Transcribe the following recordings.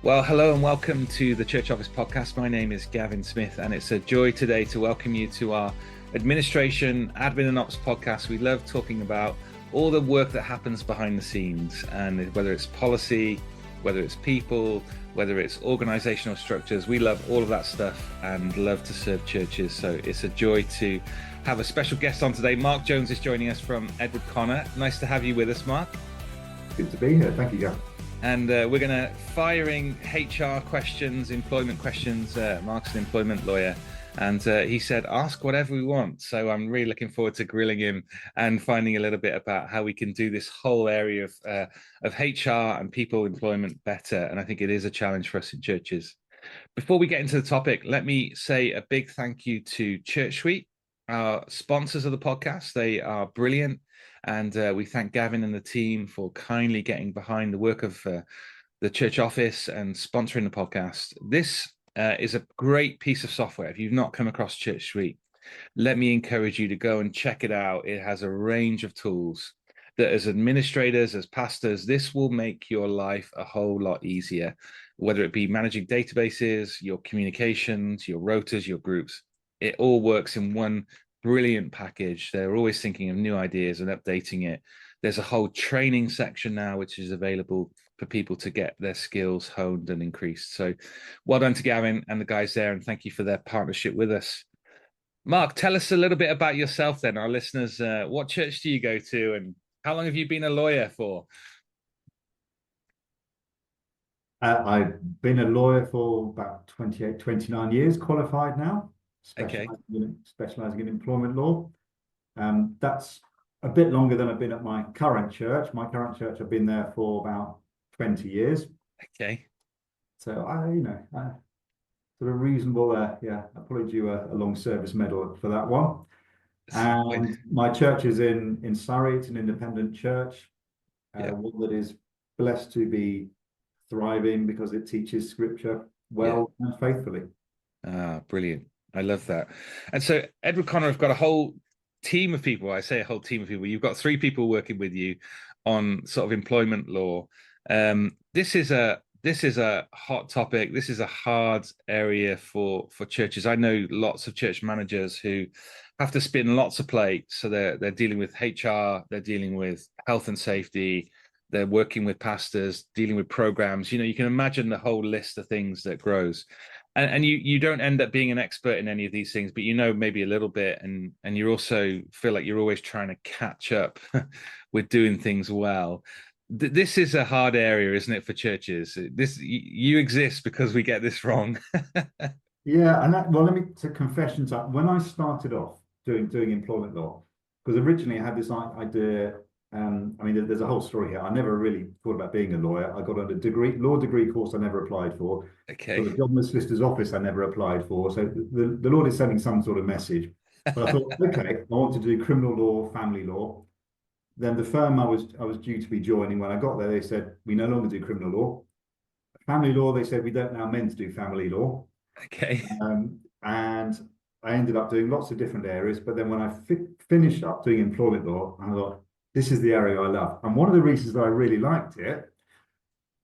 Well, hello and welcome to the Church Office Podcast. My name is Gavin Smith, and it's a joy today to welcome you to our administration, admin and ops podcast. We love talking about all the work that happens behind the scenes, and whether it's policy, whether it's people, whether it's organizational structures. We love all of that stuff and love to serve churches. So it's a joy to have a special guest on today. Mark Jones is joining us from Edward Connor. Nice to have you with us, Mark. Good to be here. Thank you, Gavin. And we're going to firing HR questions, employment questions. Mark's an employment lawyer, and he said, ask whatever we want. So I'm really looking forward to grilling him and finding a little bit about how we can do this whole area of HR and people employment better. And I think it is a challenge for us in churches. Before we get into the topic, let me say a big thank you to Church Suite, our sponsors of the podcast. They are brilliant. And we thank Gavin and the team for kindly getting behind the work of the church office and sponsoring the podcast. This is a great piece of software. If you've not come across Church Suite, let me encourage you to go and check it out. It has a range of tools that as administrators, as pastors, this will make your life a whole lot easier, whether it be managing databases, your communications, your rotas, your groups. It all works in one brilliant package. They're always thinking of new ideas and updating it. There's a whole training section now which is available for people to get their skills honed and increased. So well done to Gavin and the guys there, and thank you for their partnership with us. Mark, tell us a little bit about yourself then, our listeners. What church do you go to, and how long have you been a lawyer for? I've been a lawyer for about 29 years, qualified now. Okay. Specializing in employment law. That's a bit longer than I've been at my current church. My current church, I've been there for about 20 years. Okay. So I sort of reasonable. I probably due a long service medal for that one. And my church is in Surrey. It's an independent church, one that is blessed to be thriving because it teaches scripture well and faithfully. Brilliant. I love that. And so Edward Connor have got a whole team of people. I say a whole team of people. You've got 3 people working with you on sort of employment law. This is a hot topic. This is a hard area for churches. I know lots of church managers who have to spin lots of plates. So they're dealing with HR, they're dealing with health and safety, they're working with pastors, dealing with programs. You can imagine the whole list of things that grows. And you don't end up being an expert in any of these things, but maybe a little bit, and you also feel like you're always trying to catch up with doing things well. This is a hard area, isn't it, for churches? You exist because we get this wrong. Yeah, and let me to confessions. When I started off doing employment law, because originally I had this idea. There's a whole story here. I never really thought about being a lawyer. I got a law degree course I never applied for. Okay. For the job in the solicitor's office I never applied for. So the Lord is sending some sort of message. But I thought, okay, I want to do criminal law, family law. Then the firm I was due to be joining, when I got there, they said, we no longer do criminal law. Family law, they said, we don't now meant to do family law. Okay. And I ended up doing lots of different areas. But then when I finished up doing employment law, I thought, this is the area I love. And one of the reasons that I really liked it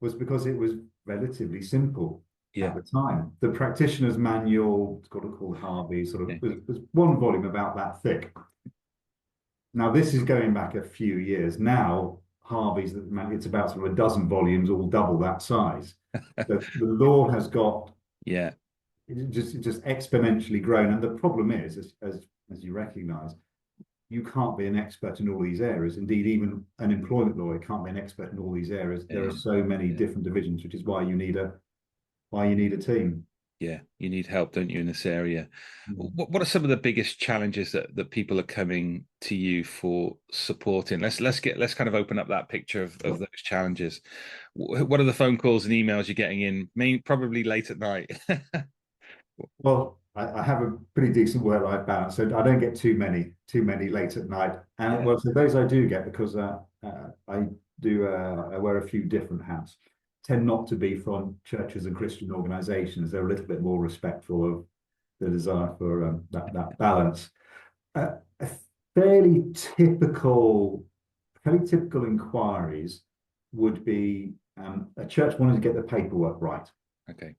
was because it was relatively simple at the time. The practitioner's manual, it's got to call Harvey, was one volume about that thick. Now, this is going back a few years. Now, Harvey's, it's about sort of a dozen volumes, all double that size. So the law has got, it just exponentially grown. And the problem is, as you recognise, you can't be an expert in all these areas. Indeed, even an employment lawyer can't be an expert in all these areas. There are so many different divisions, which is why you need a team. Yeah, you need help, don't you, in this area? What are some of the biggest challenges that people are coming to you for supporting? Let's kind of open up that picture of those challenges. What are the phone calls and emails you're getting in? Probably late at night. Well, I have a pretty decent work-life balance, so I don't get too many late at night. And well, so those I do get, because I wear a few different hats. Tend not to be from churches and Christian organisations. They're a little bit more respectful of the desire for that balance. Fairly typical inquiries would be a church wanted to get the paperwork right. Okay.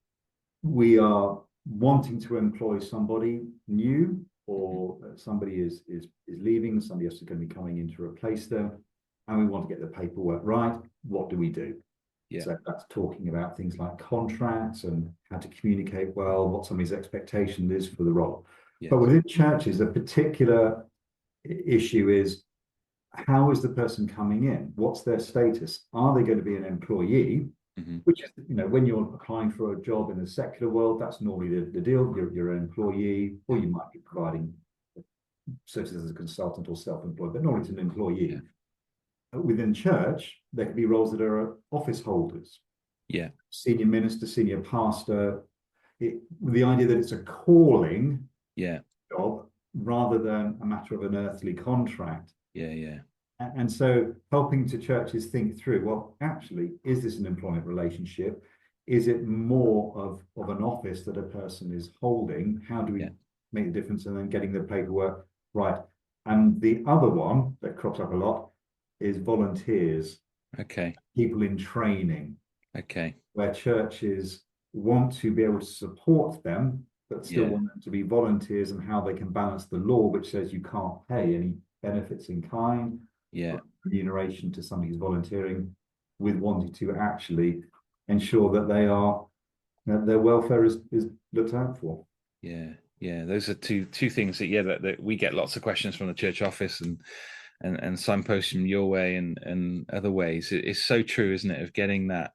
We are wanting to employ somebody new, or somebody is leaving, somebody else is going to be coming in to replace them, and we want to get the paperwork right. What do we do? Yeah. So that's talking about things like contracts and how to communicate well, what somebody's expectation is for the role. Yes. But within churches, a particular issue is, how is the person coming in? What's their status? Are they going to be an employee? Which is, when you're applying for a job in the secular world, that's normally the deal. You're an employee, or you might be providing services as a consultant or self-employed, but normally it's an employee. Yeah. Within church, there can be roles that are office holders. Yeah. Senior minister, senior pastor. The idea that it's a calling job rather than a matter of an earthly contract. Yeah. And so helping to churches think through, well, actually, is this an employment relationship? Is it more of an office that a person is holding? How do we make the difference? And then getting the paperwork right. And the other one that crops up a lot is volunteers. Okay. People in training. Okay. Where churches want to be able to support them, but still want them to be volunteers, and how they can balance the law, which says you can't pay any benefits in kind, remuneration to somebody who's volunteering, with wanting to actually ensure that their welfare is looked out for. Yeah, those are two things that we get lots of questions from the church office and signposts from your way and other ways. It's so true, isn't it, of getting that,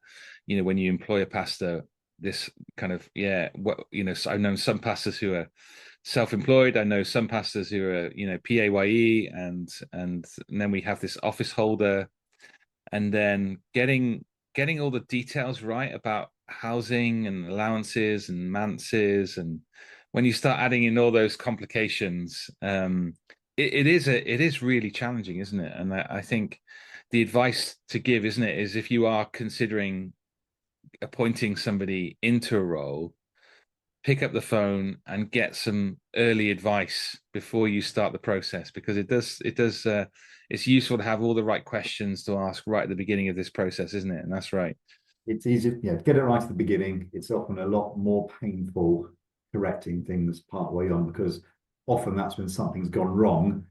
when you employ a pastor, this kind of so I've known some pastors who are self-employed. I know some pastors who are PAYE, and then we have this office holder, and then getting all the details right about housing and allowances and manses, and when you start adding in all those complications, it is really challenging, isn't it? And I think the advice to give, isn't it, is if you are considering appointing somebody into a role, pick up the phone and get some early advice before you start the process, because it's useful to have all the right questions to ask right at the beginning of this process, isn't it? And that's right. It's easy, to get it right at the beginning. It's often a lot more painful correcting things part way on, because often that's when something's gone wrong,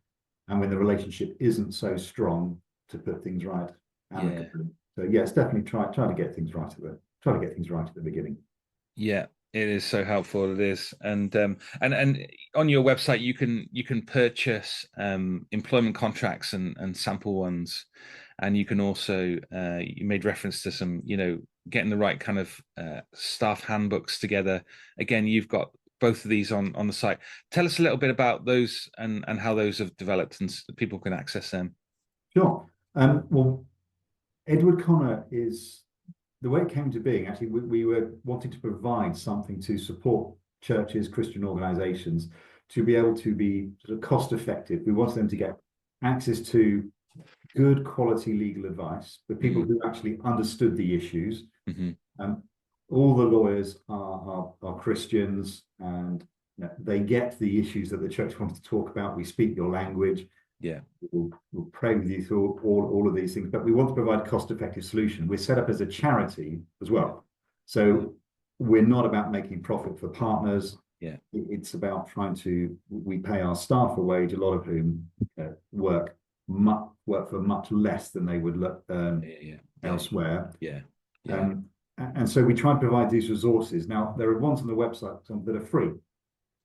and when the relationship isn't so strong to put things right amicably. So it's definitely try to get things right at the beginning. Yeah. It is so helpful. It is, and on your website you can purchase employment contracts and sample ones, and you can also you made reference to some getting the right kind of staff handbooks together. Again, you've got both of these on the site. Tell us a little bit about those and how those have developed and people can access them. Sure. Well, Edward Connor is. The way it came to being, actually, we were wanting to provide something to support churches, Christian organizations, to be able to be sort of cost effective. We wanted them to get access to good quality legal advice with people who actually understood the issues. All the lawyers are Christians, and they get the issues that the church wants to talk about. We speak your language. We'll pray with you through all of these things, but we want to provide a cost-effective solution. We're set up as a charity as well, so we're not about making profit for partners. It's about we pay our staff a wage, a lot of whom work for much less than they would earn elsewhere. And so we try and provide these resources. Now, there are ones on the website that are free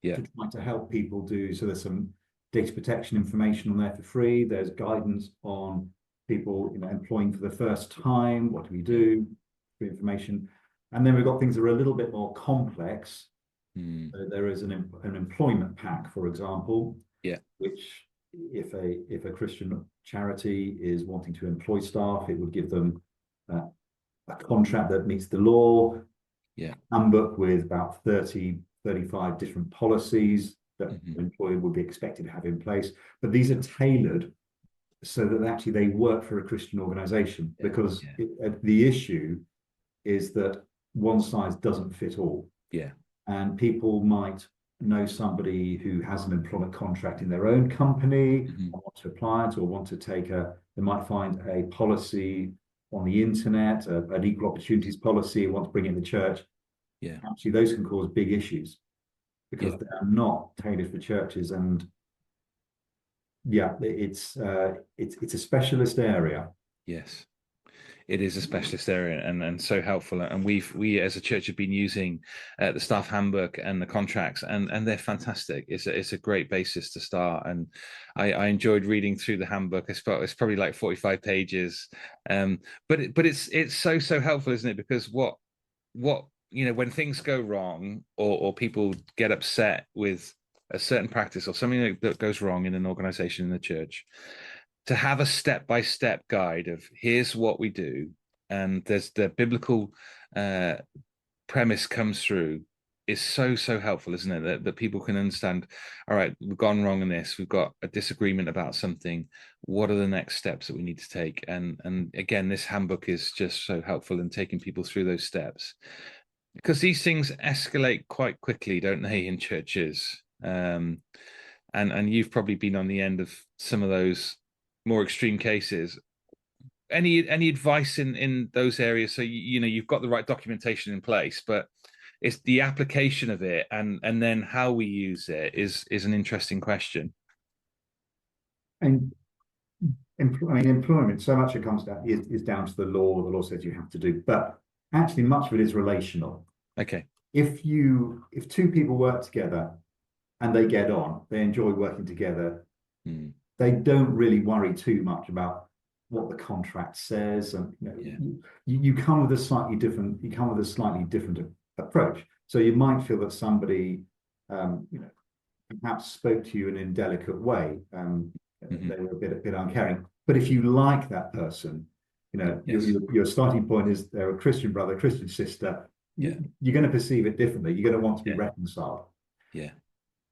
to try to help people do. So there's some data protection information on there for free. There's guidance on people employing for the first time. What do we do? Free information. And then we've got things that are a little bit more complex. There is an employment pack, for example, which if a Christian charity is wanting to employ staff, it would give them a contract that meets the law, handbook with about 35 different policies that an employer would be expected to have in place. But these are tailored so that actually they work for a Christian organization, because the issue is that one size doesn't fit all. And people might know somebody who has an employment contract in their own company, want to apply it, or want to take they might find a policy on the internet, an equal opportunities policy, want to bring in the church. Yeah. Actually, those can cause big issues because Yeah. they are not tailored for churches. And yeah, it's a specialist area. Yes. It is a specialist area and so helpful. And we as a church have been using the staff handbook and the contracts, and they're fantastic. It's a great basis to start. And I enjoyed reading through the handbook. It's probably like 45 pages, but it's so helpful, isn't it? Because what when things go wrong, or people get upset with a certain practice or something that goes wrong in an organization in the church, to have a step-by-step guide of here's what we do, and there's the biblical premise comes through, is so helpful, isn't it? That people can understand, all right, we've gone wrong in this, we've got a disagreement about something, what are the next steps that we need to take? And again, this handbook is just so helpful in taking people through those steps, because these things escalate quite quickly, don't they, in churches? And you've probably been on the end of some of those more extreme cases. Any advice in those areas? So you've got the right documentation in place, but it's the application of it, and then how we use it is an interesting question. And employment, so much it comes down is down to the law. The law says you have to do, but actually much of it is relational. Okay. If two people work together and they get on, they enjoy working together, they don't really worry too much about what the contract says. And you come with a slightly different approach. So you might feel that somebody perhaps spoke to you in an indelicate way. They were a bit uncaring. But if you like that person, your starting point is they're a Christian brother, Christian sister. You're going to perceive it differently. You're going to want to be reconciled. Yeah.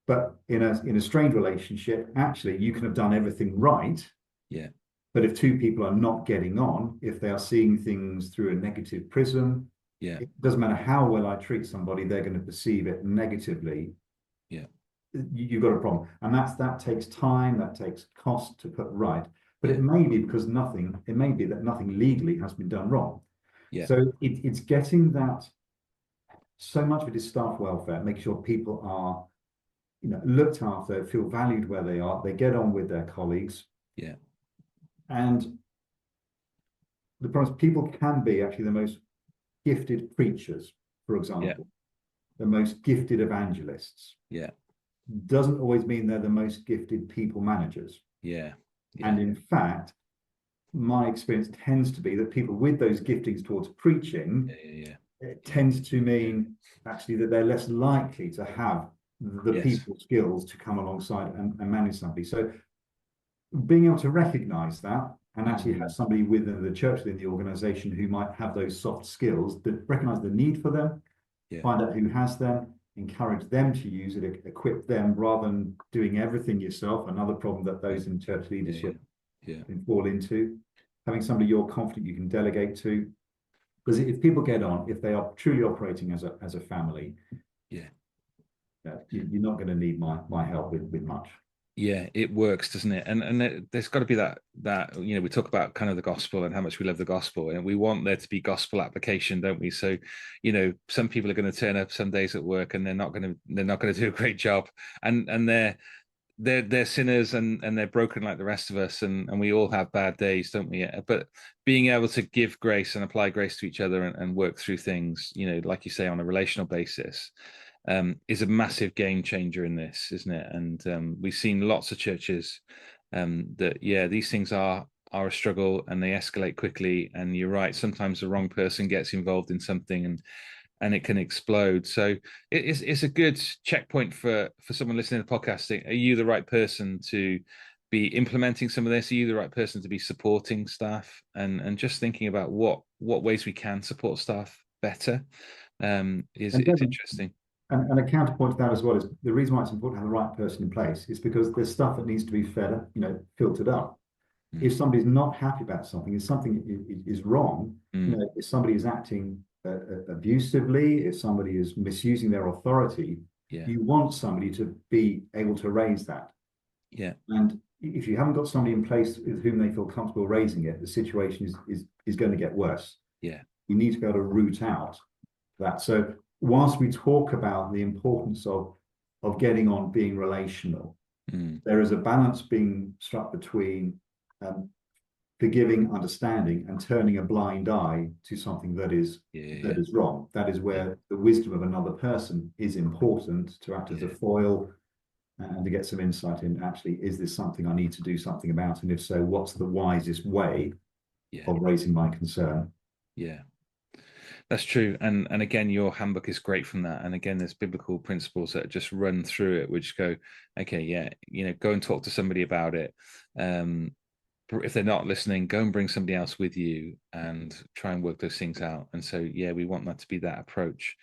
But in a strained relationship, actually, you can have done everything right. Yeah. But if two people are not getting on, if they are seeing things through a negative prism, it doesn't matter how well I treat somebody, they're going to perceive it negatively. Yeah. You've got a problem. And that takes time, that takes cost to put right. But it may be because it may be that nothing legally has been done wrong. Yeah. So it's getting that. So much of it is staff welfare, making sure people are looked after, feel valued where they are, they get on with their colleagues. Yeah. And the problem is people can be actually the most gifted preachers, for example, the most gifted evangelists. Yeah. Doesn't always mean they're the most gifted people managers. Yeah. And in fact, my experience tends to be that people with those giftings towards preaching, it tends to mean actually that they're less likely to have the people skills to come alongside and manage somebody. So being able to recognize that and actually have somebody within the church, within the organization, who might have those soft skills, that recognize the need for them, find out who has them, encourage them to use it, equip them, rather than doing everything yourself. Another problem that those in church leadership can fall into. Having somebody you're confident you can delegate to. Because if people get on, if they are truly operating as a family, you're not going to need my help with much. Yeah, it works, doesn't it? And there's got to be that we talk about kind of the gospel and how much we love the gospel, and we want there to be gospel application, don't we? So, some people are going to turn up some days at work and they're not going to do a great job, and they're sinners and they're broken like the rest of us, and we all have bad days, don't we? But being able to give grace and apply grace to each other and work through things, like you say, on a relational basis, is a massive game changer in this, isn't it? And we've seen lots of churches that these things are a struggle, and they escalate quickly. And you're right, sometimes the wrong person gets involved in something and it can explode. So it's a good checkpoint for someone listening to the podcast. Are you the right person to be implementing some of this? Are you the right person to be supporting staff and just thinking about what ways we can support staff better? It's interesting. And a counterpoint to that as well is the reason why it's important to have the right person in place is because there's stuff that needs to be fed, filtered up. If somebody's not happy about something, if something is wrong, if somebody is acting abusively, if somebody is misusing their authority, you want somebody to be able to raise that. Yeah. And if you haven't got somebody in place with whom they feel comfortable raising it, the situation is going to get worse. Yeah. You need to be able to root out that. So whilst we talk about the importance of getting on, being relational, there is a balance being struck between forgiving, understanding, and turning a blind eye to something that is wrong. That is where the wisdom of another person is important to act as a foil and to get some insight in, actually, is this something I need to do something about? And if so, what's the wisest way of raising my concern? Yeah. That's true. And again, your handbook is great from that. And again, there's biblical principles that just run through it, which go, okay, yeah, go and talk to somebody about it. If they're not listening, go and bring somebody else with you and try and work those things out. And so, yeah, we want that to be that approach.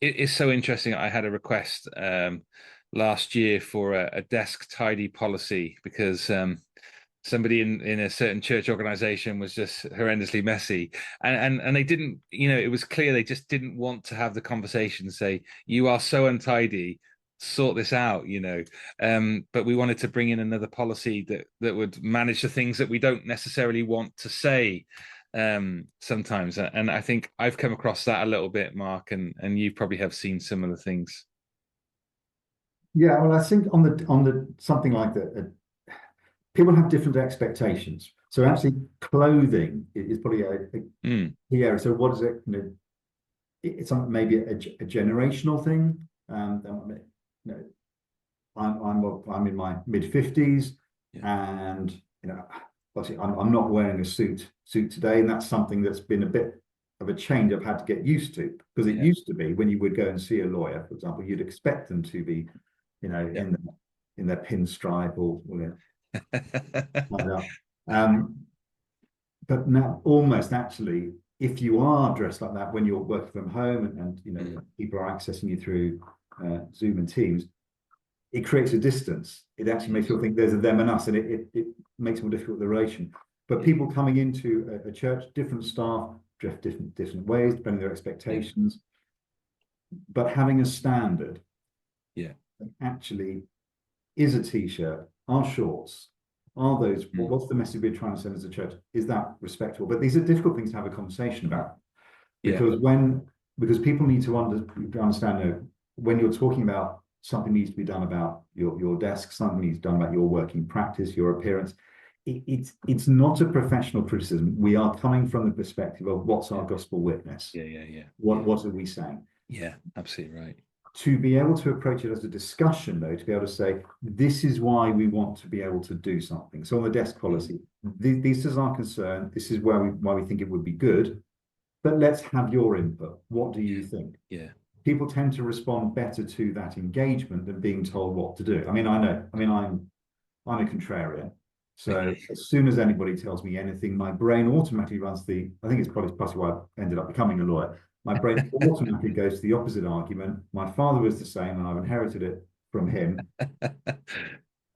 It's so interesting. I had a request last year for a desk tidy policy because somebody in a certain church organization was just horrendously messy, and they didn't, it was clear they just didn't want to have the conversation, say, you are so untidy, sort this out, but we wanted to bring in another policy that would manage the things that we don't necessarily want to say sometimes. And I think I've come across that a little bit, Mark, and you probably have seen similar things. Yeah, well, I think on the something like that, people have different expectations. So actually, clothing is probably a key area. So what is it? It's maybe a generational thing. I'm in my mid-50s, and obviously I'm not wearing a suit today, and that's something that's been a bit of a change I've had to get used to, because it used to be when you would go and see a lawyer, for example, you'd expect them to be, in their pinstripe or like that. But now, almost actually, if you are dressed like that when you're working from home and people are accessing you through Zoom and Teams, it creates a distance. It actually makes people think there's a them and us, and it makes more difficult the relation. But people coming into a church, different staff, drift different ways depending on their expectations. But having a standard, actually, is a t-shirt, are shorts, are those, what's the message we're trying to send as a church? Is that respectable? But these are difficult things to have a conversation about, because because people need to understand when you're talking about something needs to be done about your desk, something needs to be done about your working practice, your appearance. It's not a professional criticism. We are coming from the perspective of what's our gospel witness. What are we saying? Yeah, absolutely right. To be able to approach it as a discussion, though, to be able to say, this is why we want to be able to do something. So on the desk policy, this is our concern. This is why we think it would be good. But let's have your input. What do you think? Yeah. People tend to respond better to that engagement than being told what to do. I mean, I know. I mean, I'm a contrarian. So as soon as anybody tells me anything, my brain automatically runs I think it's probably why I ended up becoming a lawyer. My brain automatically goes to the opposite argument. My father was the same, and I've inherited it from him.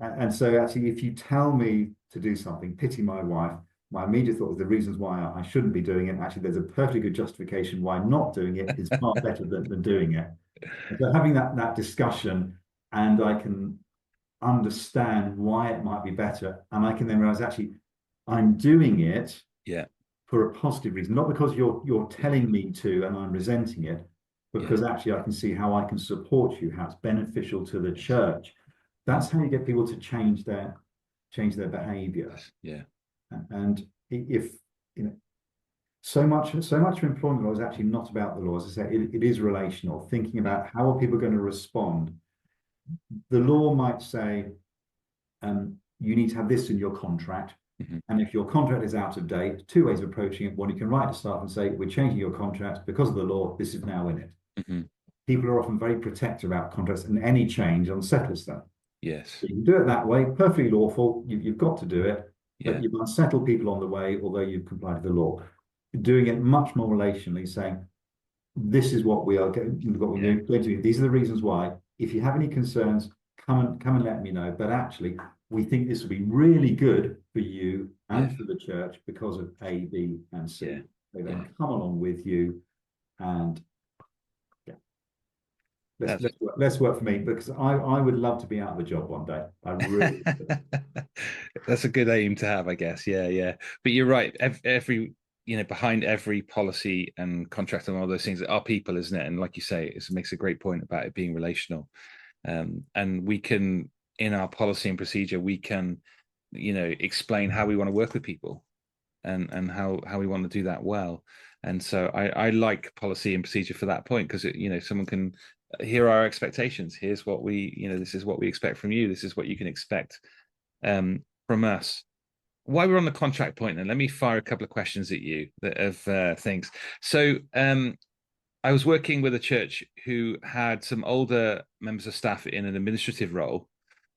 And so actually, if you tell me to do something, pity my wife, my immediate thought was the reasons why I shouldn't be doing it. Actually, there's a perfectly good justification why not doing it is far better than doing it. And so having that discussion, and I can understand why it might be better, and I can then realize actually I'm doing it for a positive reason, not because you're telling me to and I'm resenting it, because actually I can see how I can support you, how it's beneficial to the church. That's how you get people to change their behavior. And if so much of employment law is actually not about the law. As I say, it is relational, thinking about how are people going to respond. The law might say, you need to have this in your contract. And if your contract is out of date, two ways of approaching it. One, you can write to staff and say, we're changing your contract because of the law. This is now in it. People are often very protective about contracts, and any change unsettles them. Yes. So you can do it that way, perfectly lawful. You've got to do it, but you've unsettled people on the way, although you've complied with the law. Doing it much more relationally, saying, this is what we are going to do. These are the reasons why. If you have any concerns, come and let me know. But actually, we think this will be really good for you and for the church because of A, B, and C. They then come along with you, and let's That's let's work for me, because I would love to be out of a job one day. I really would. that's a good aim to have, I guess. Yeah, yeah. But you're right. Every behind every policy and contract and all those things are people, isn't it? And like you say, it makes a great point about it being relational. And we can, in our policy and procedure, we can, explain how we want to work with people and how we want to do that well. And so I like policy and procedure for that point, because someone can here are our expectations. Here's what this is what we expect from you. This is what you can expect from us. While we're on the contract point, then let me fire a couple of questions at you that of things. So I was working with a church who had some older members of staff in an administrative role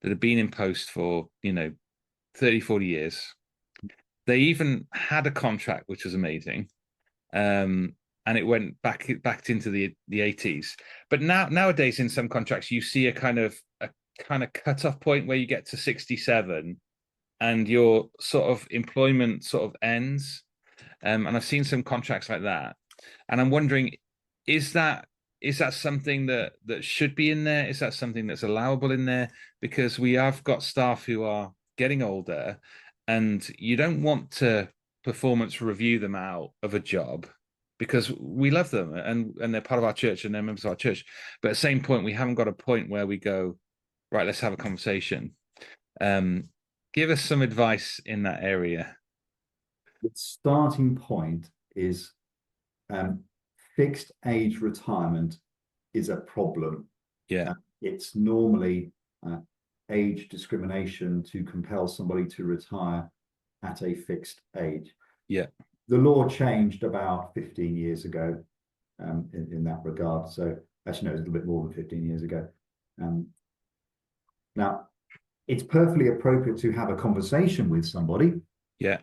that had been in post for 30, 40 years. They even had a contract, which was amazing. And it went back into the 80s. But nowadays in some contracts you see a kind of cutoff point where you get to 67 and your sort of employment sort of ends. And I've seen some contracts like that. And I'm wondering, is that something that should be in there? Is that something that's allowable in there? Because we have got staff who are getting older, and you don't want to performance review them out of a job, because we love them and they're part of our church and they're members of our church. But at the same point, we haven't got a point where we go, right, let's have a conversation. Give us some advice in that area. The starting point is fixed age retirement is a problem. Yeah. It's normally age discrimination to compel somebody to retire at a fixed age. Yeah. The law changed about 15 years ago in that regard. So actually, no, it's a little bit more than 15 years ago. Now, it's perfectly appropriate to have a conversation with somebody. Yeah.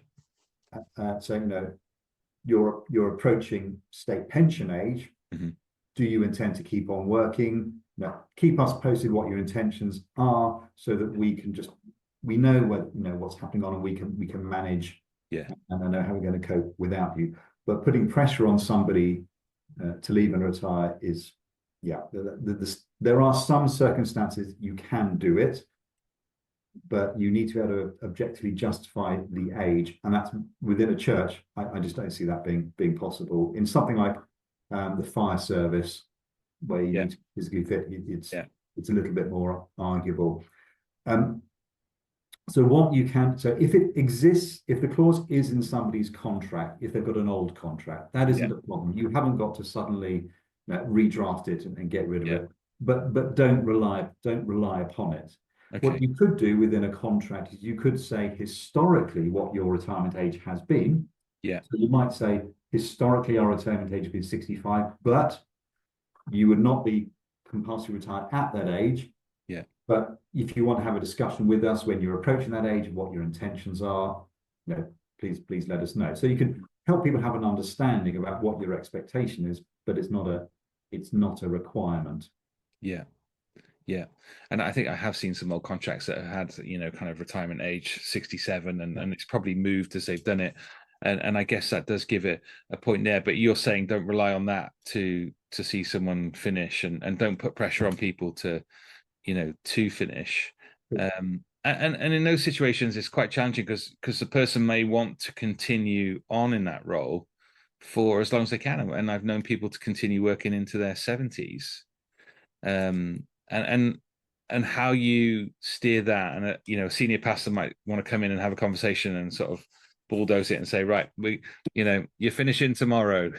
So, you're approaching state pension age. Mm-hmm. Do you intend to keep on working? Now, keep us posted what your intentions are, so that we know what's happening on, and we can manage. Yeah. And I know how we're going to cope without you. But putting pressure on somebody to leave and retire is, there are some circumstances you can do it, but you need to be able to objectively justify the age, and that's within a church. I just don't see that being possible. In something like the fire service, where you need to be physically fit, it's a little bit more arguable. So what you can, so if it exists, if the clause is in somebody's contract, if they've got an old contract, that isn't a problem. You haven't got to suddenly redraft it and get rid of it, but don't rely upon it. Okay. What you could do within a contract is you could say historically what your retirement age has been. Yeah. So you might say historically our retirement age has been 65, but you would not be compulsory retired at that age. Yeah. But if you want to have a discussion with us when you're approaching that age and what your intentions are, please let us know. So you can help people have an understanding about what your expectation is, but it's not a requirement. Yeah. Yeah. And I think I have seen some old contracts that have had, kind of retirement age 67 and it's probably moved as they've done it. And I guess that does give it a point there. But you're saying don't rely on that to see someone finish, and don't put pressure on people to finish. And in those situations, it's quite challenging because the person may want to continue on in that role for as long as they can. And I've known people to continue working into their 70s. And how you steer that, and a senior pastor might want to come in and have a conversation and sort of bulldoze it and say, right, you're finishing tomorrow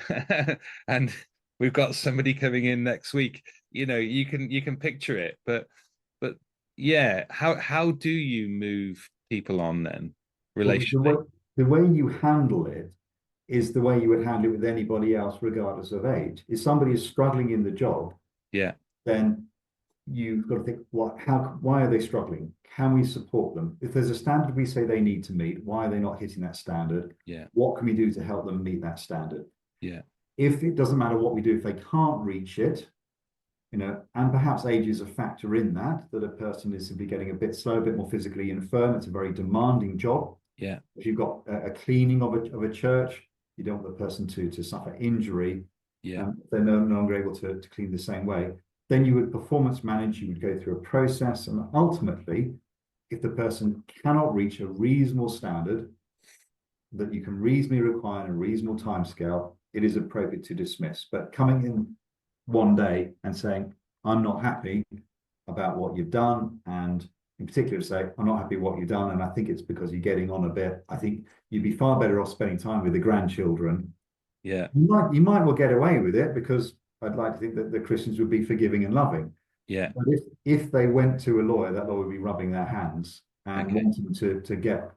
and we've got somebody coming in next week. You can picture it, but yeah, how do you move people on then relationally? The way you handle it is the way you would handle it with anybody else, regardless of age. If somebody is struggling in the job, then you've got to think, why are they struggling? Can we support them? If there's a standard we say they need to meet, why are they not hitting that standard? What can we do to help them meet that standard? If it doesn't matter what we do, if they can't reach it, and perhaps age is a factor in that a person is simply getting a bit slow, a bit more physically infirm. It's a very demanding job. If you've got a cleaning of a church, you don't want the person to suffer injury. They're no longer able to clean the same way. Then you would performance manage, you would go through a process, and ultimately, if the person cannot reach a reasonable standard that you can reasonably require in a reasonable timescale, it is appropriate to dismiss. But coming in one day and saying, I'm not happy about what you've done, and in particular to say, I'm not happy with what you've done, and I think it's because you're getting on a bit. I think you'd be far better off spending time with the grandchildren. Yeah. You might well get away with it because I'd like to think that the Christians would be forgiving and loving. Yeah. But if they went to a lawyer, that lawyer would be rubbing their hands and Okay. wanting to get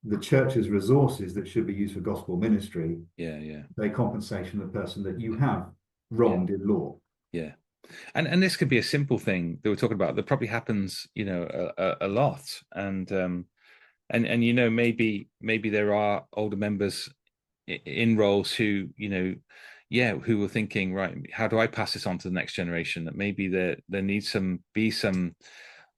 the church's resources that should be used for gospel ministry, Yeah. Yeah. a compensation of the person that you have Yeah. wronged in law. Yeah. And this could be a simple thing that we're talking about that probably happens, a lot. And maybe there are older members in roles who, who were thinking, right, how do I pass this on to the next generation? That maybe there needs be some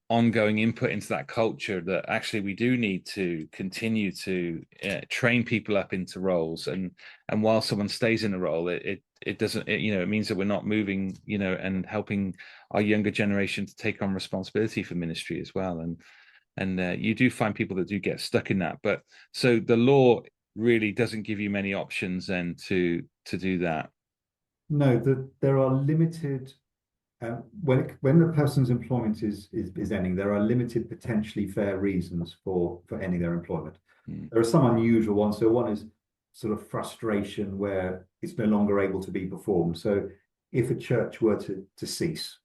ongoing input into that culture, that actually we do need to continue to train people up into roles, and while someone stays in a role, it doesn't, it means that we're not moving, and helping our younger generation to take on responsibility for ministry as well. And you do find people that do get stuck in that, but so the law really doesn't give you many options then to do that. No, there are limited. When the person's employment is ending, there are limited potentially fair reasons for ending their employment. There are some unusual ones. So one is sort of frustration where it's no longer able to be performed. So if a church were to cease,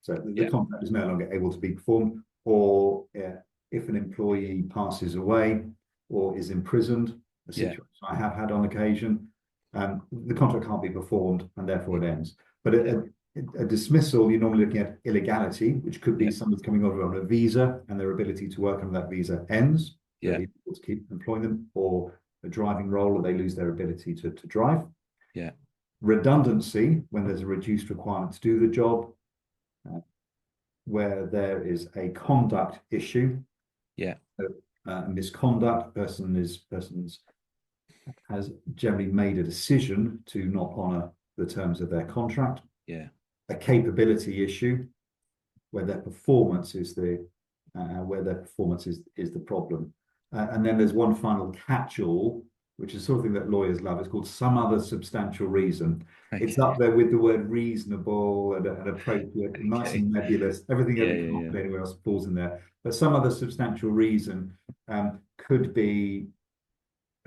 so the contract is no longer able to be performed, or if an employee passes away or is imprisoned, a situation I have had on occasion, the contract can't be performed and therefore it ends. But a dismissal, you're normally looking at illegality, which could be somebody coming over on a visa and their ability to work under that visa ends. Yeah. They're able to keep employing them, or a driving role, or they lose their ability to drive. Yeah. Redundancy, when there's a reduced requirement to do the job, where there is a conduct issue. Yeah. Misconduct, persons has generally made a decision to not honour the terms of their contract. Yeah. A capability issue, where their performance is the problem. And then there's one final catch-all, which is something that lawyers love. It's called some other substantial reason. Okay. It's up there with the word reasonable and appropriate, nice and nebulous. Everything anywhere else falls in there. But some other substantial reason could be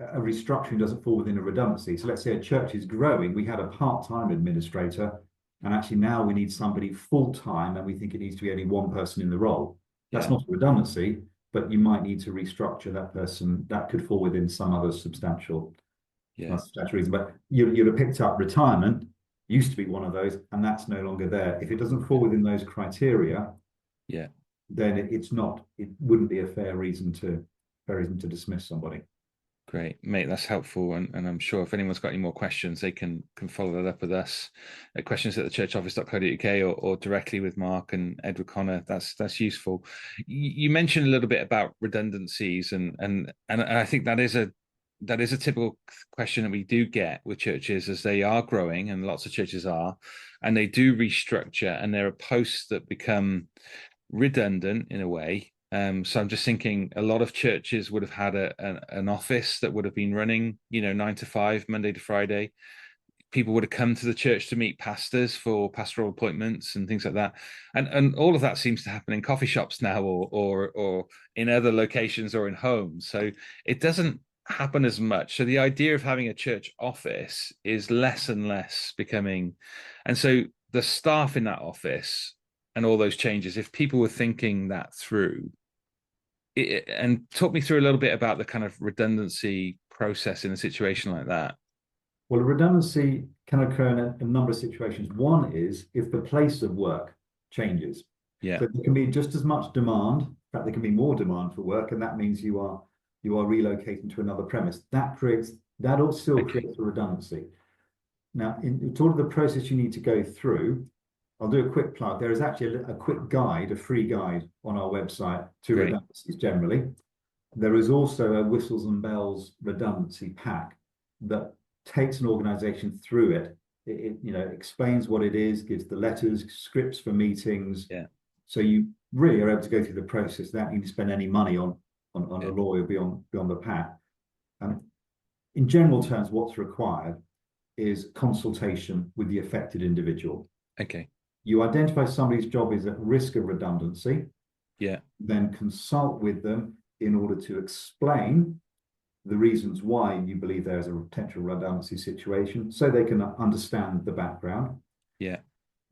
a restructuring doesn't fall within a redundancy. So let's say a church is growing. We had a part-time administrator, and actually now we need somebody full-time, and we think it needs to be only one person in the role. That's not a redundancy, but you might need to restructure that person. That could fall within some other substantial reason. But you'd have picked up retirement, used to be one of those, and that's no longer there. If it doesn't fall within those criteria, then it wouldn't be a fair reason to dismiss somebody. Great, mate, that's helpful. And I'm sure if anyone's got any more questions, they can follow that up with us at questions@thechurchoffice.co.uk or directly with Mark and Edward Connor. That's useful. You mentioned a little bit about redundancies, and I think that is a typical question that we do get with churches as they are growing, and lots of churches are, and they do restructure, and there are posts that become redundant in a way. So I'm just thinking a lot of churches would have had an office that would have been running, 9 to 5, Monday to Friday. People would have come to the church to meet pastors for pastoral appointments and things like that. And all of that seems to happen in coffee shops now, or in other locations, or in homes. So it doesn't happen as much. So the idea of having a church office is less and less becoming. And so the staff in that office and all those changes, if people were thinking that through, and talk me through a little bit about the kind of redundancy process in a situation like that. Well, a redundancy can occur in a number of situations. One is if the place of work changes. Yeah. So there can be just as much demand. In fact, there can be more demand for work, and that means you are relocating to another premise. That all still creates a redundancy. Now, in sort of the process you need to go through, I'll do a quick plug. There is actually a quick guide, a free guide on our website to redundancies generally. There is also a whistles and bells redundancy pack that takes an organization through it explains what it is, gives the letters, scripts for meetings. Yeah. So you really are able to go through the process without needing to spend any money on Yeah. a lawyer beyond the pat. In general terms, what's required is consultation with the affected individual. Okay. You identify somebody's job is at risk of redundancy. Yeah. Then consult with them in order to explain the reasons why you believe there's a potential redundancy situation, so they can understand the background. Yeah.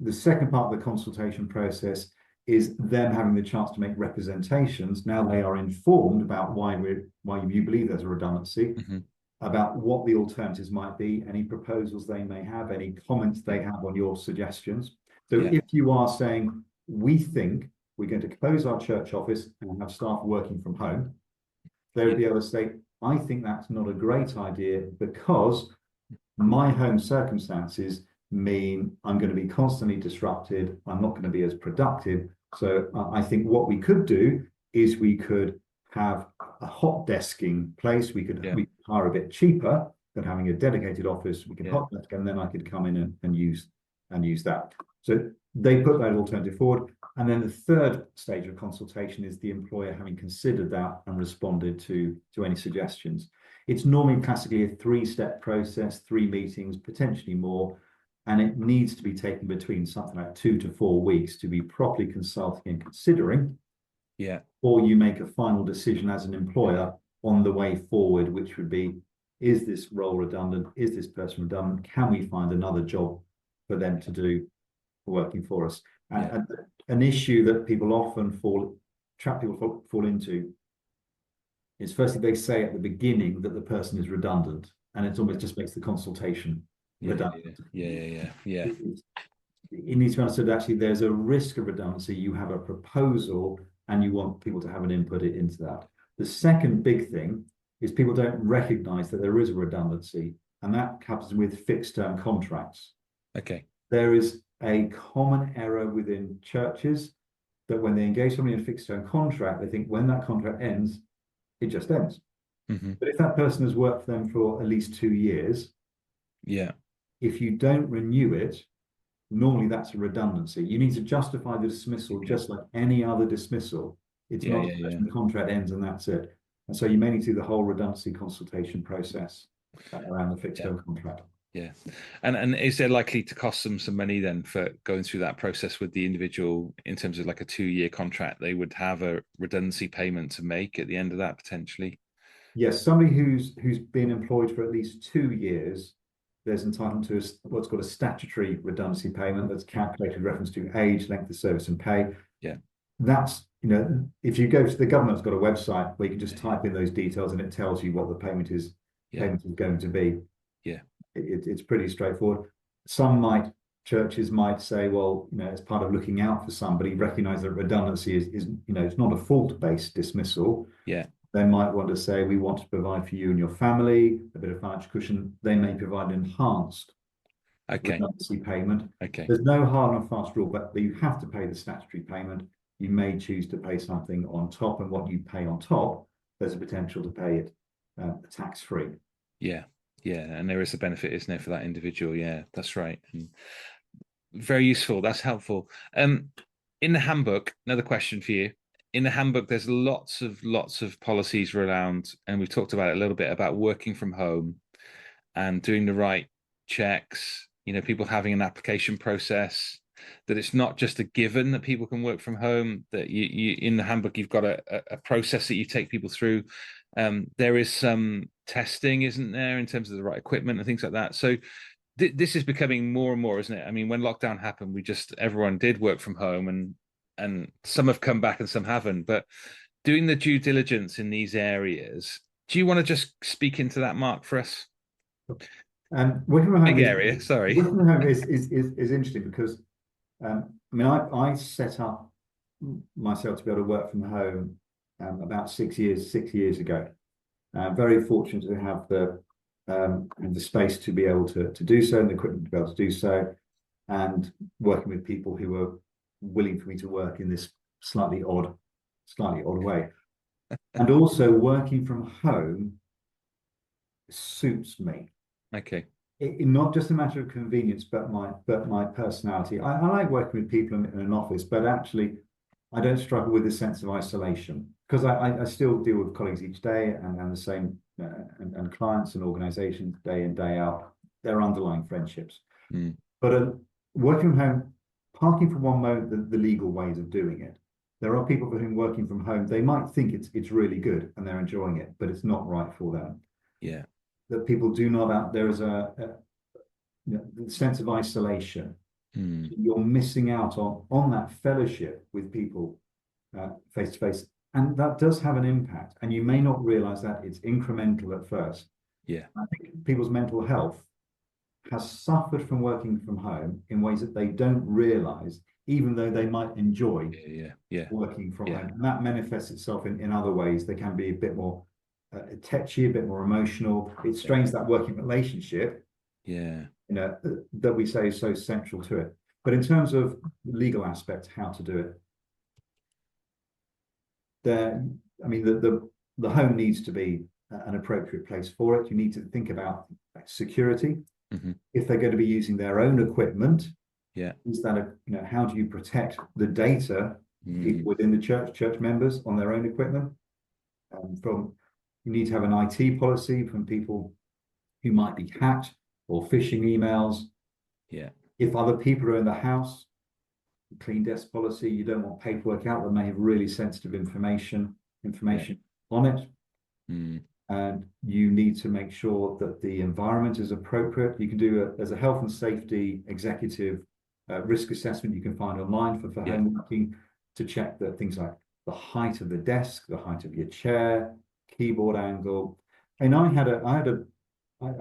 The second part of the consultation process is them having the chance to make representations. Now they are informed about why you believe there's a redundancy, Mm-hmm. about what the alternatives might be, any proposals they may have, any comments they have on your suggestions. So if you are saying, we think we're going to close our church office and have staff working from home, they would be able to say, I think that's not a great idea because my home circumstances mean I'm going to be constantly disrupted. I'm not going to be as productive. So I think what we could do is we could have a hot desking place. We could hire a bit cheaper than having a dedicated office. We could hot desk, and then I could come in and use that. So they put that alternative forward. And then the third stage of consultation is the employer having considered that and responded to any suggestions. It's normally classically a 3-step process, 3 meetings, potentially more, and it needs to be taken between something like 2 to 4 weeks to be properly consulting and considering. Yeah. Or you make a final decision as an employer on the way forward, which would be, is this role redundant? Is this person redundant? Can we find another job for them to do working for us? And an issue that people often fall into is, firstly, they say at the beginning that the person is redundant, and it almost just makes the consultation redundant. Yeah. It needs to be understood that actually there's a risk of redundancy. You have a proposal and you want people to have an input into that. The second big thing is people don't recognize that there is a redundancy, and that happens with fixed term contracts. Okay. There is a common error within churches that when they engage somebody in a fixed term contract, they think when that contract ends, it just ends. Mm-hmm. But if that person has worked for them for at least 2 years, if you don't renew it, normally that's a redundancy. You need to justify the dismissal just like any other dismissal. It's not the contract ends and that's it. And so you may need to do the whole redundancy consultation process around the fixed term contract. Yeah. And is there likely to cost them some money then for going through that process with the individual in terms of like a 2-year contract? They would have a redundancy payment to make at the end of that potentially? Yes, somebody who's been employed for at least 2 years, there's entitlement to what's called a statutory redundancy payment that's calculated with reference to age, length of service and pay. Yeah. That's, if you go to the government's got a website where you can just type in those details and it tells you what the payment is going to be. Yeah. It's pretty straightforward. Some churches might say, well, as part of looking out for somebody, recognize that redundancy is it's not a fault-based dismissal. Yeah. They might want to say, we want to provide for you and your family a bit of financial cushion. They may provide an enhanced redundancy payment. Okay. There's no hard and fast rule, but you have to pay the statutory payment. You may choose to pay something on top, and what you pay on top, there's a potential to pay it tax-free. Yeah. And there is a benefit, isn't there, for that individual? Yeah, that's right. And very useful. That's helpful. In the handbook, another question for you. In the handbook, there's lots of policies around, and we've talked about it a little bit, about working from home and doing the right checks, people having an application process, that it's not just a given that people can work from home, that you in the handbook, you've got a process that you take people through. There is some testing, isn't there, in terms of the right equipment and things like that. So this is becoming more and more, isn't it? I mean, when lockdown happened, everyone did work from home, and some have come back and some haven't. But doing the due diligence in these areas, do you want to just speak into that, Mark, for us? Working from home Big area, sorry. Working from home is interesting because I set up myself to be able to work from home about 6 years ago. Very fortunate to have the space to be able to do so, and the equipment to be able to do so, and working with people who were willing for me to work in this slightly odd way. And also working from home suits me. Okay. not just a matter of convenience, but my personality. I like working with people in an office, but actually, I don't struggle with a sense of isolation because I still deal with colleagues each day and the same and clients and organizations day in, day out. They're underlying friendships. Mm. But working from home, parking for one moment the legal ways of doing it. There are people for whom working from home, they might think it's really good and they're enjoying it, but it's not right for them. Yeah. That people do not, there is the sense of isolation. Mm. You're missing out on that fellowship with people face to face. And that does have an impact. And you may not realize that it's incremental at first. Yeah. I think people's mental health has suffered from working from home in ways that they don't realize, even though they might enjoy working from home. And that manifests itself in other ways. They can be a bit more touchy, a bit more emotional. It strains that working relationship. That we say is so central to it. But in terms of the legal aspect, how to do it, the home needs to be an appropriate place for it. You need to think about security. Mm-hmm. If they're going to be using their own equipment, is that how do you protect the data within the church members on their own equipment? You need to have an IT policy from people who might be hacked or phishing emails. If other people are in the house, clean desk policy, you don't want paperwork out that may have really sensitive information on it. And you need to make sure that the environment is appropriate. You can do as a health and safety executive risk assessment you can find online for home working to check that things like the height of the desk, the height of your chair, keyboard angle. And I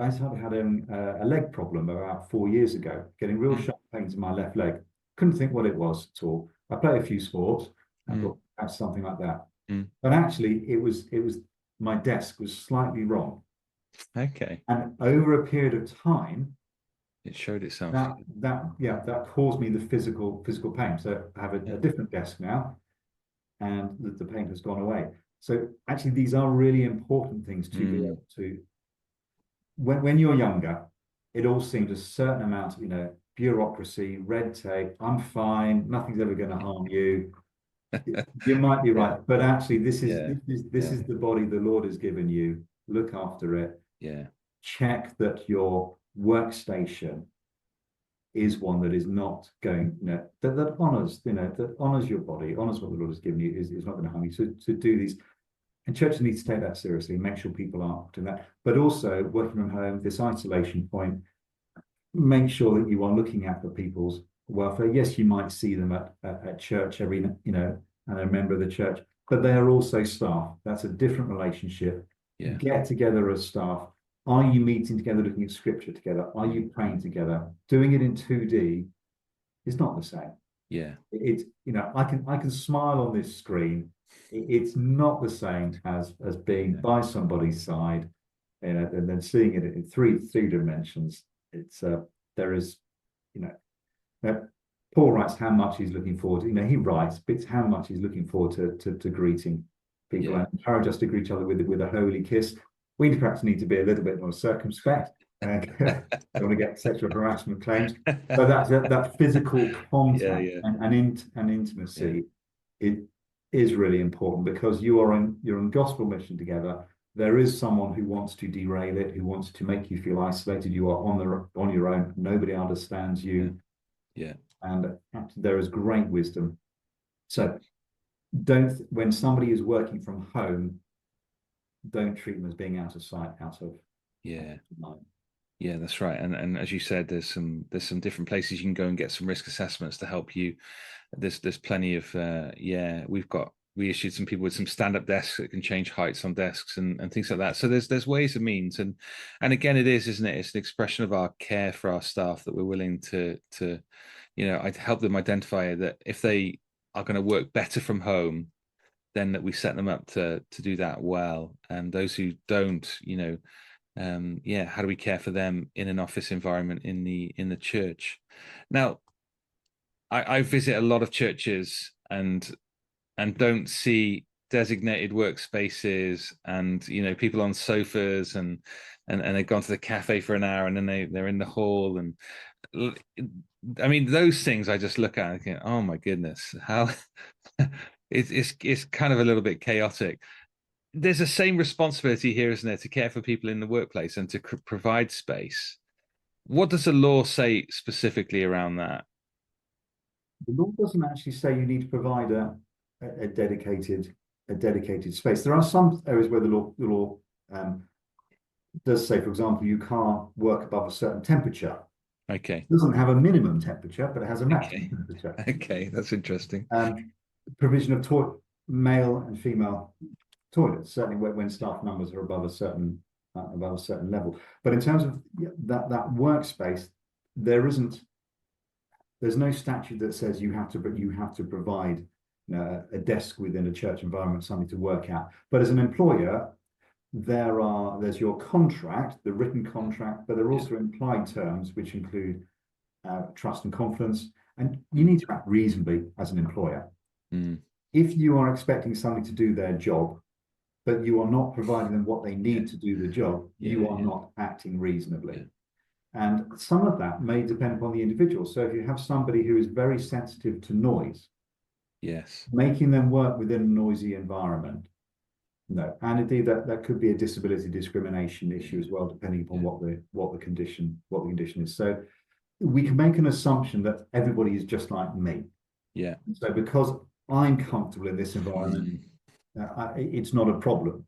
started having a leg problem about 4 years ago, getting real sharp pains in my left leg. Couldn't think what it was at all. I play a few sports. I thought that's something like that. But actually, it was my desk was slightly wrong. Okay. And over a period of time, it showed itself. That caused me the physical pain. So I have a different desk now, and the pain has gone away. So actually, these are really important things to be able to. When you're younger, it all seems a certain amount of bureaucracy, red tape. I'm fine. Nothing's ever going to harm you. You might be right, but actually, this is the body the Lord has given you. Look after it. Check that your workstation is one that is not going, that honors, that honors your body, honors what the Lord has given you, is not going to harm you. So to do these, and churches need to take that seriously, make sure people are doing that. But also working from home, this isolation point, make sure that you are looking out for people's welfare. Yes, you might see them at church every, and a member of the church, but they are also staff. That's a different relationship. Get together as staff. Are you meeting together, looking at scripture together? Are you praying together? Doing it in 2D is not the same. It's I can smile on this screen. It's not the same as being by somebody's side, and then seeing it in three dimensions. It's there is, Paul writes how much he's looking forward to. He writes, but it's how much he's looking forward to greeting people and encourage us to greet each other with a holy kiss. We perhaps need to be a little bit more circumspect. Don't want to get sexual harassment claims, but that physical contact and intimacy, it is really important because you're in gospel mission together. There is someone who wants to derail it, who wants to make you feel isolated. You are on your own. Nobody understands you. And there is great wisdom. So when somebody is working from home, don't treat them as being out of sight, out of mind. That's right. And as you said, there's some different places you can go and get some risk assessments to help you. There's plenty of we issued some people with some stand-up desks that can change heights on desks and things like that. So there's ways and means, and again, isn't it? It's an expression of our care for our staff that we're willing to I'd help them identify that if they are going to work better from home, then that we set them up to do that well. And those who don't, how do we care for them in an office environment in the church? Now, I visit a lot of churches and don't see designated workspaces and people on sofas and and they've gone to the cafe for an hour, and then they're in the hall. And I mean, those things I just look at and think, oh my goodness, how it's kind of a little bit chaotic. There's the same responsibility here, isn't there, to care for people in the workplace and to provide space. What does the law say specifically around that? The law doesn't actually say you need to provide a dedicated space. There are some areas where the law does say, for example, you can't work above a certain temperature. Okay. It doesn't have a minimum temperature, but it has a maximum Okay. temperature. Okay, that's interesting. Provision of male and female toilets, certainly when staff numbers are above a certain level. But in terms of that workspace, there's no statute that says you have to provide a desk within a church environment, something to work at. But as an employer, there's your contract, the written contract, but there are also implied terms which include trust and confidence, and you need to act reasonably as an employer. If you are expecting somebody to do their job, but you are not providing them what they need to do the job, you are not acting reasonably. And some of that may depend upon the individual. So if you have somebody who is very sensitive to noise, Yes, making them work within a noisy environment, no. And indeed, that could be a disability discrimination issue as well, depending upon what the condition is. So we can make an assumption that everybody is just like me. Yeah. So because I'm comfortable in this environment, it's not a problem.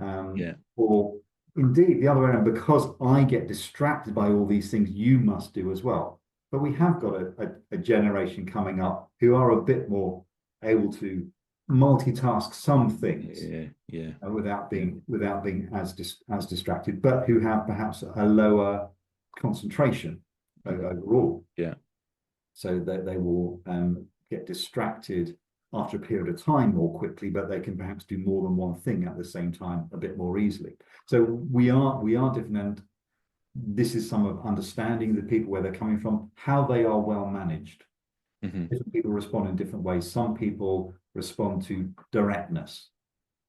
Or indeed, the other way around, because I get distracted by all these things, you must do as well. But we have got a generation coming up who are a bit more able to multitask some things without being as distracted, but who have perhaps a lower concentration overall. Yeah. So that they will get distracted after a period of time more quickly, but they can perhaps do more than one thing at the same time a bit more easily. So we are different, and this is some of understanding the people where they're coming from, how they are well managed. Different people respond in different ways. Some people respond to directness.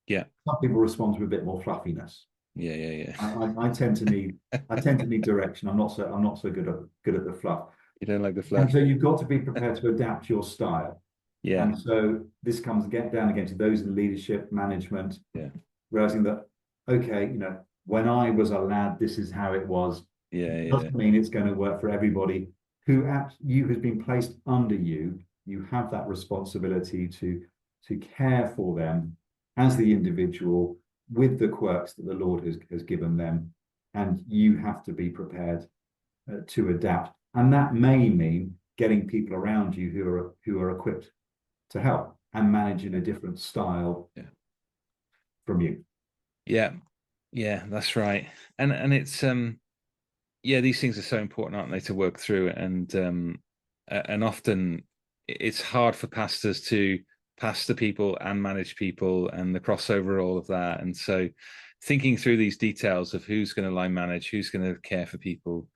Yeah. Some people respond to a bit more fluffiness. Yeah. I tend to need direction. I'm not so good at the fluff. You don't like the fluff. And so you've got to be prepared to adapt your style. Yeah. And so this comes down again to those in leadership, management, realizing that, okay, when I was a lad, this is how it was. It doesn't mean it's going to work for everybody who has been placed under you. You have that responsibility to care for them as the individual with the quirks that the Lord has given them. And you have to be prepared to adapt. And that may mean getting people around you who are equipped to help and manage in a different style from you. Yeah, that's right. And it's these things are so important, aren't they, to work through. And often it's hard for pastors to pastor people and manage people, and the crossover, all of that. And so thinking through these details of who's going to line manage, who's going to care for people,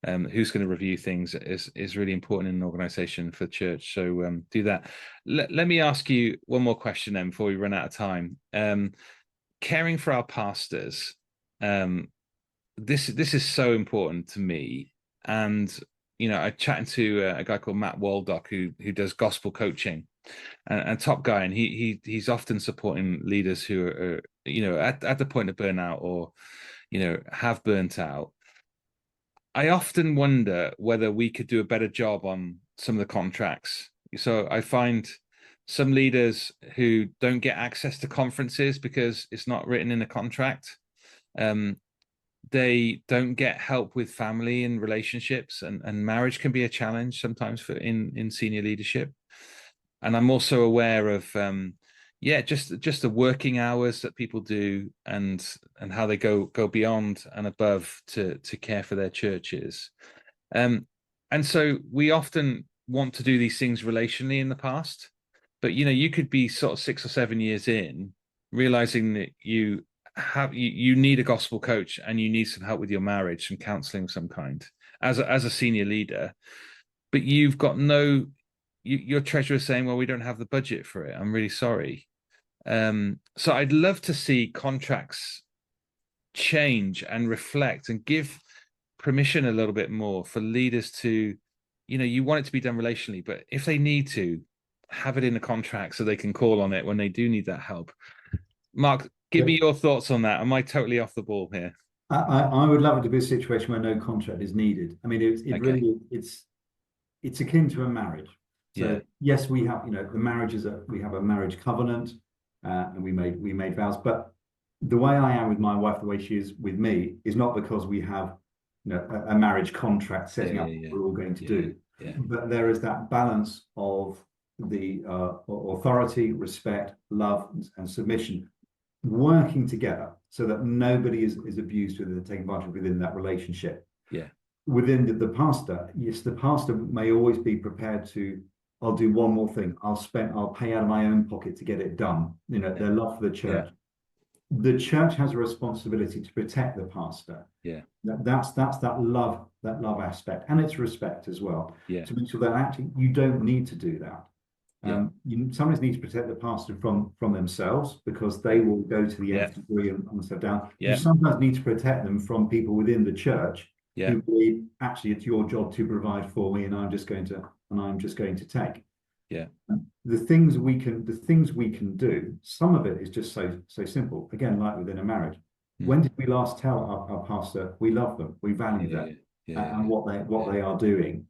who's going to review things is really important in an organization for church. So do that. Let me ask you one more question then before we run out of time. Caring for our pastors, this is so important to me. And I'm chatting to a guy called Matt Waldock who does gospel coaching, and top guy, and he's often supporting leaders who are at the point of burnout or have burnt out. I often wonder whether we could do a better job on some of the contracts. So I find some leaders who don't get access to conferences because it's not written in a contract. They don't get help with family and relationships, and marriage can be a challenge sometimes in senior leadership. And I'm also aware of just the working hours that people do, and how they go beyond and above to care for their churches. And so we often want to do these things relationally in the past, but you could be sort of 6 or 7 years in, realizing that you need a gospel coach and you need some help with your marriage, some counseling of some kind as a senior leader, but you've got your treasurer saying, well, we don't have the budget for it. I'm really sorry. So I'd love to see contracts change and reflect and give permission a little bit more for leaders to, you want it to be done relationally, but if they need to, have it in a contract so they can call on it when they do need that help. Mark, give me your thoughts on that. Am I totally off the ball here? I would love it to be a situation where no contract is needed. I mean, it really, it's akin to a marriage. So yes, we have, the marriage we have a marriage covenant, and we made vows. But the way I am with my wife, the way she is with me, is not because we have, a marriage contract setting up what we're all going to do. But there is that balance of the authority, respect, love, and submission working together so that nobody is abused within, taken advantage within that relationship. Within the pastor, yes, the pastor may always be prepared to, I'll do one more thing. I'll pay out of my own pocket to get it done. Their love for the church. The church has a responsibility to protect the pastor. That's that love aspect, and it's respect as well. To make sure that actually you don't need to do that. You sometimes need to protect the pastor from themselves, because they will go to the nth degree and step down. You sometimes need to protect them from people within the church who believe actually it's your job to provide for me, and I'm just going to take. The things we can do, some of it is just so simple. Again, like within a marriage. When did we last tell our pastor we love them, we value them, and what they are doing?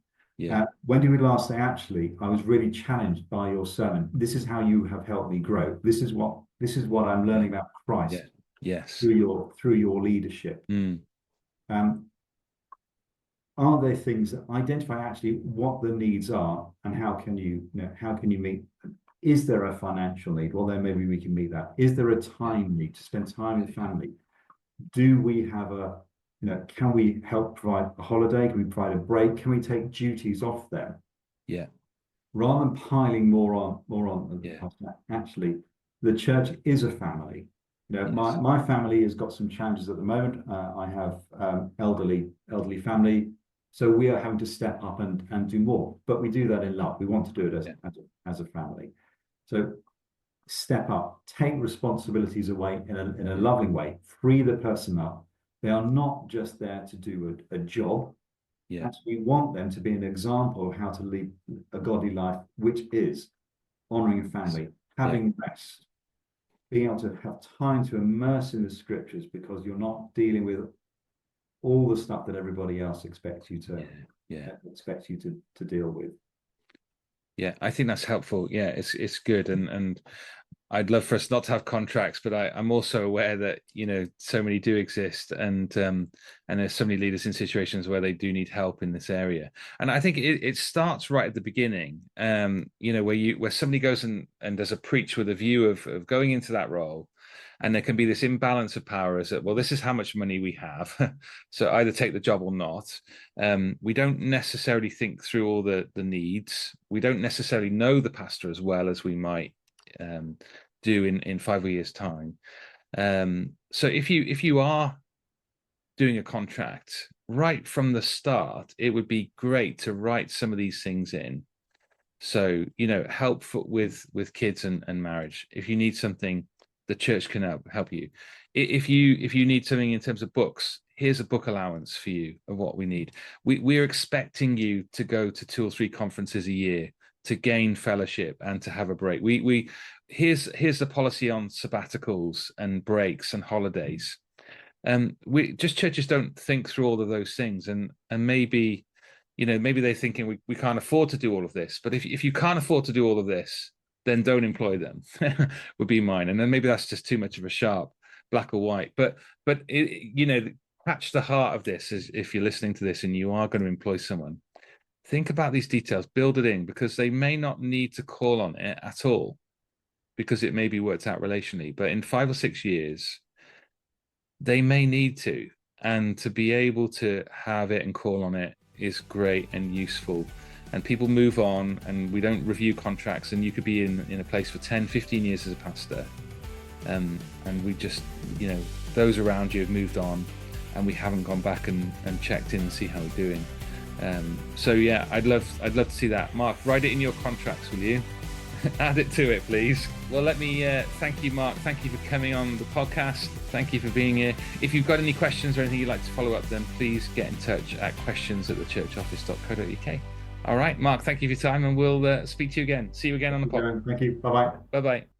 When did we last say, actually, I was really challenged by your sermon. This is how you have helped me grow. This is what I'm learning about Christ. Through your leadership. Are there things that identify actually what the needs are, and how can you meet them? Is there a financial need? Well, then maybe we can meet that. Is there a time need to spend time with family? Do we have can we help provide a holiday? Can we provide a break? Can we take duties off them? Rather than piling more on. Actually, the church is a family. My family has got some challenges at the moment. I have elderly family. So we are having to step up and do more, but we do that in love. We want to do it as a family. So step up, take responsibilities away in a loving way, free the person up. They are not just there to do a job. Actually, we want them to be an example of how to lead a godly life, which is honoring family, having rest, being able to have time to immerse in the scriptures, because you're not dealing with all the stuff that everybody else expects you to deal with. I think that's helpful. It's good, and I'd love for us not to have contracts, but I'm also aware that so many do exist, and there's so many leaders in situations where they do need help in this area. And I think it starts right at the beginning, where somebody goes and does a preach with a view of going into that role. And there can be this imbalance of power, as that, well, this is how much money we have, so either take the job or not. We don't necessarily think through all the needs. We don't necessarily know the pastor as well as we might do in 5 years' time. So if you are doing a contract right from the start, it would be great to write some of these things in. So help with kids and marriage. If you need something, the church can help you. If you need something in terms of books, here's a book allowance for you of what we need. We're expecting you to go to 2 or 3 conferences a year to gain fellowship and to have a break. Here's the policy on sabbaticals and breaks and holidays. Churches don't think through all of those things, and maybe they're thinking we can't afford to do all of this. But if you can't afford to do all of this, then don't employ them. Would be mine. And then maybe that's just too much of a sharp black or white. But catch the heart of this is, if you're listening to this and you are going to employ someone, think about these details, build it in, because they may not need to call on it at all, because it may be worked out relationally. But in 5 or 6 years, they may need to, and to be able to have it and call on it is great and useful. And people move on, and we don't review contracts, and you could be in a place for 10, 15 years as a pastor. And we just, those around you have moved on, and we haven't gone back and checked in and see how we're doing. I'd love to see that. Mark, write it in your contracts, will you? Add it to it, please. Well, let me thank you, Mark. Thank you for coming on the podcast. Thank you for being here. If you've got any questions or anything you'd like to follow up, then please get in touch at questions@thechurchoffice.co.uk. All right, Mark, thank you for your time, and we'll speak to you again. See you again on the pod. Thank you. Bye-bye. Bye-bye.